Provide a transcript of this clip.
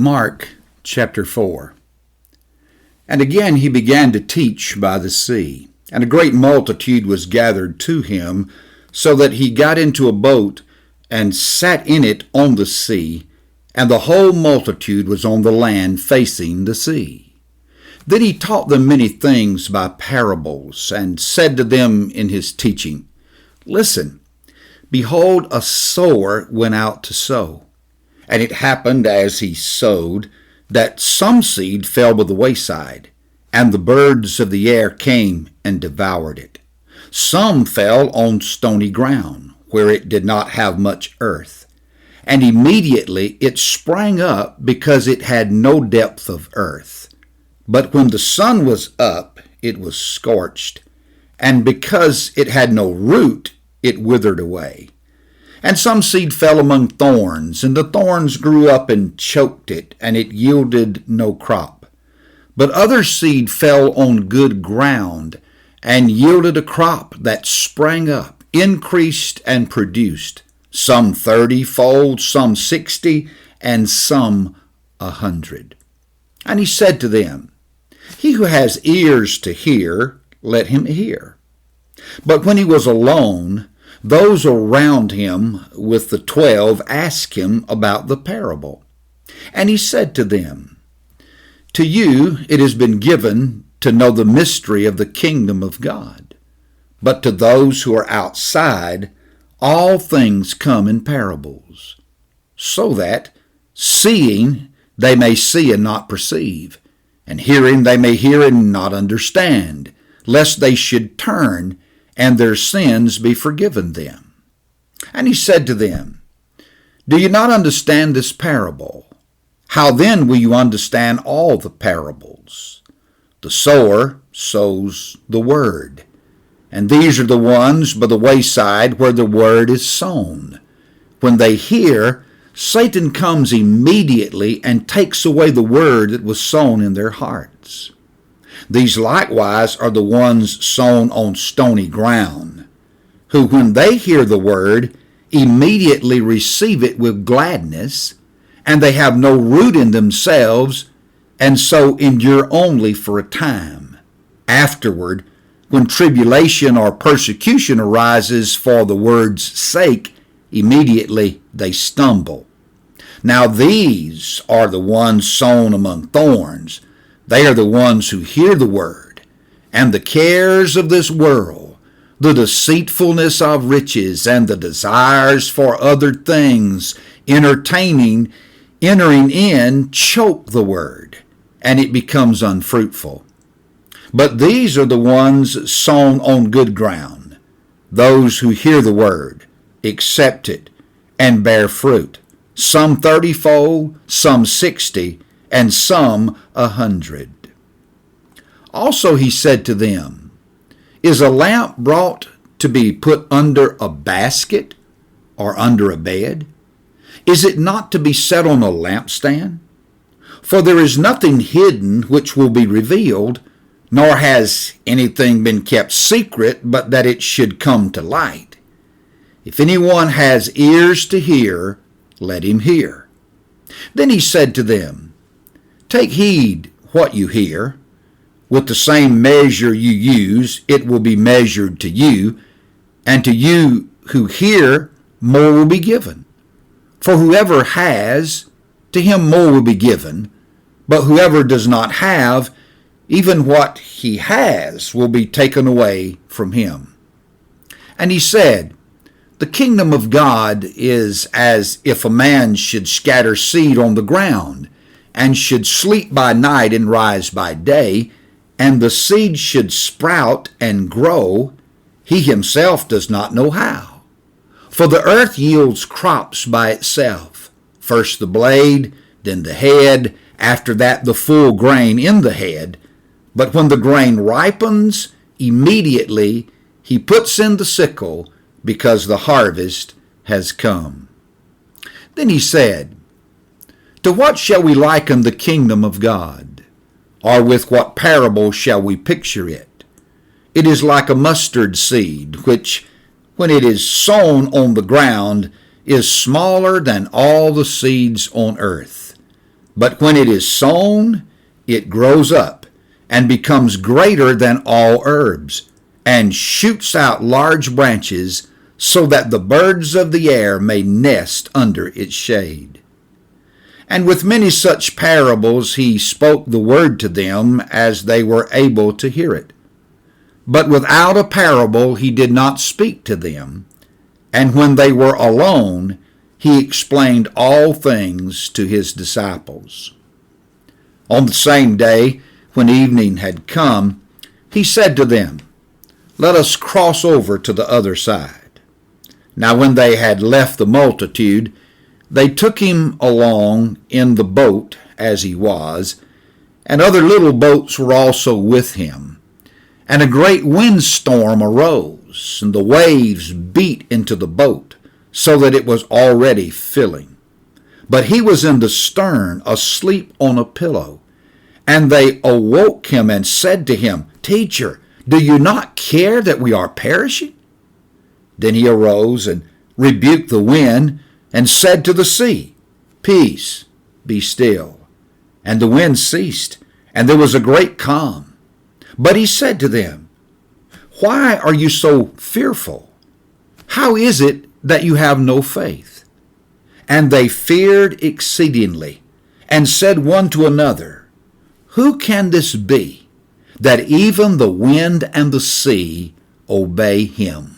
Mark chapter 4. And again he began to teach by the sea, and a great multitude was gathered to him, so that he got into a boat and sat in it on the sea, and the whole multitude was on the land facing the sea. Then he taught them many things by parables, and said to them in his teaching, Listen, behold, a sower went out to sow. And it happened as he sowed, that some seed fell by the wayside, and the birds of the air came and devoured it. Some fell on stony ground, where it did not have much earth. And immediately it sprang up, because it had no depth of earth. But when the sun was up, it was scorched, and because it had no root, it withered away. And some seed fell among thorns, and the thorns grew up and choked it, and it yielded no crop. But other seed fell on good ground, and yielded a crop that sprang up, increased, and produced, some 30-fold, some 60, and some 100. And he said to them, He who has ears to hear, let him hear. But when he was alone, those around him with the 12 asked him about the parable. And he said to them, To you it has been given to know the mystery of the kingdom of God. But to those who are outside, all things come in parables, so that, seeing, they may see and not perceive, and hearing they may hear and not understand, lest they should turn and their sins be forgiven them. And he said to them, Do you not understand this parable? How then will you understand all the parables? The sower sows the word, and these are the ones by the wayside where the word is sown. When they hear, Satan comes immediately and takes away the word that was sown in their hearts. These likewise are the ones sown on stony ground, who when they hear the word, immediately receive it with gladness, and they have no root in themselves, and so endure only for a time. Afterward, when tribulation or persecution arises for the word's sake, immediately they stumble. Now these are the ones sown among thorns. They are the ones who hear the word, and the cares of this world, the deceitfulness of riches, and the desires for other things, entering in, choke the word, and it becomes unfruitful. But these are the ones sown on good ground, those who hear the word, accept it, and bear fruit, some 30-fold, some 60, and some 100. Also he said to them, Is a lamp brought to be put under a basket or under a bed? Is it not to be set on a lampstand? For there is nothing hidden which will be revealed, nor has anything been kept secret, but that it should come to light. If anyone has ears to hear, let him hear. Then he said to them, Take heed what you hear. With the same measure you use, it will be measured to you, and to you who hear, more will be given. For whoever has, to him more will be given, but whoever does not have, even what he has will be taken away from him. And he said, The kingdom of God is as if a man should scatter seed on the ground, and should sleep by night and rise by day, and the seed should sprout and grow, he himself does not know how. For the earth yields crops by itself, first the blade, then the head, after that the full grain in the head. But when the grain ripens, immediately he puts in the sickle, because the harvest has come. Then he said, To what shall we liken the kingdom of God? Or with what parable shall we picture it? It is like a mustard seed, which, when it is sown on the ground, is smaller than all the seeds on earth. But when it is sown, it grows up and becomes greater than all herbs, and shoots out large branches, so that the birds of the air may nest under its shade. And with many such parables he spoke the word to them as they were able to hear it. But without a parable he did not speak to them, and when they were alone, he explained all things to his disciples. On the same day, when evening had come, he said to them, "Let us cross over to the other side." Now when they had left the multitude, they took him along in the boat as he was, and other little boats were also with him. And a great windstorm arose, and the waves beat into the boat, so that it was already filling. But he was in the stern, asleep on a pillow. And they awoke him and said to him, "Teacher, do you not care that we are perishing?" Then he arose and rebuked the wind and said to the sea, "Peace, be still." And the wind ceased, and there was a great calm. But he said to them, "Why are you so fearful? How is it that you have no faith?" And they feared exceedingly, and said one to another, "Who can this be, that even the wind and the sea obey him?"